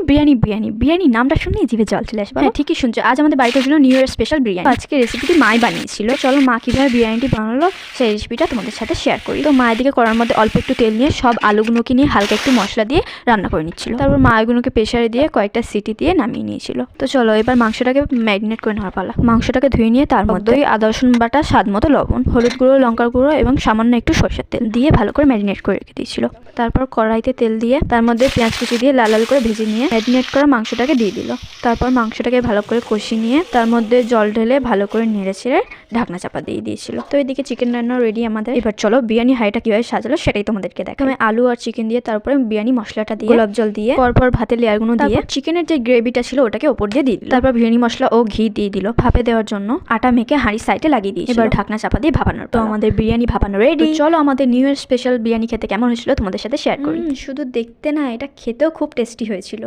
বিরিয়ানি বিরিয়ানি বিরিয়ানি নামটা শুনলেই জিভে জল চলে আসবে। হ্যাঁ ঠিকই শুনছো, আজ আমাদের বাড়িতে ছিল নিউ ইয়ার স্পেশাল বিরিয়ানি। আজকে রেসিপিটি মাই বানিয়েছিল। চলো মা কিভাবে বিরিয়ানিটি বানালো সেই রেসিপিটা তোমাদের সাথে শেয়ার করি। তো মায়ের দিকে করার মধ্যে অল্প একটু তেল নিয়ে সব আলুগুলোকে নিয়ে হালকা একটু মশলা দিয়ে রান্না করে নিচ্ছিল। তারপর মা এগুলোকে প্রেসারে দিয়ে কয়েকটা সিটি দিয়ে নামিয়ে নিয়েছিল। তো চলো এবার মাংসটাকে ম্যারিনেট করে নেওয়ার পালা। মাংসটাকে ধুয়ে নিয়ে তার মধ্যে আদা রসুন বাটা, স্বাদ মতো লবণ, হলুদ গুঁড়ো, লঙ্কার গুঁড়ো এবং সামান্য একটু সরষের তেল দিয়ে ভালো করে ম্যারিনেট করে রেখে দিয়েছিল। তারপর কড়াইতে তেল দিয়ে তার মধ্যে পেঁয়াজ কুচি দিয়ে লাল লাল করে ভেজে নিয়ে ম্যারিনেট করা মাংসটাকে দিয়ে দিল। তারপর মাংসটাকে ভালো করে কষিয়ে নিয়ে তার মধ্যে জল ঢেলে ভালো করে নেড়ে ছেড়ে ঢাকনা চাপা দিয়ে দিয়েছিল। তো এদিকে চিকেন রান্না রেডি আমাদের। এবার চলো বিরিয়ানি হাঁড়িটা কিভাবে সাজালো সেটাই তোমাদেরকে দেখাই। আমি আলু আর চিকেন দিয়ে তারপরে বিরিয়ানি মশলাটা দিয়ে গোলাপ জল দিয়ে পরপর ভাতের লেয়ারগুলো দিয়ে চিকেনের যে গ্রেভিটা ছিল ওটাকে ওপর দিয়ে দিল। তারপর বিরিয়ানি মশলা ও ঘি দিয়ে দিল। ভাপে দেওয়ার জন্য আটা মেখে হাঁড়ি সাইডে লাগিয়ে দিয়েছিল। এবার ঢাকনা চাপা দিয়ে ভাপানোর। তো আমাদের বিরিয়ানি ভাপানো রেডি। চলো আমাদের নিউ ইয়ার স্পেশাল বিরিয়ানি খেতে কেমন হয়েছিল তোমাদের সাথে শেয়ার করি। শুধু দেখতে না, এটা খেতেও খুব টেস্টি হয়েছিল।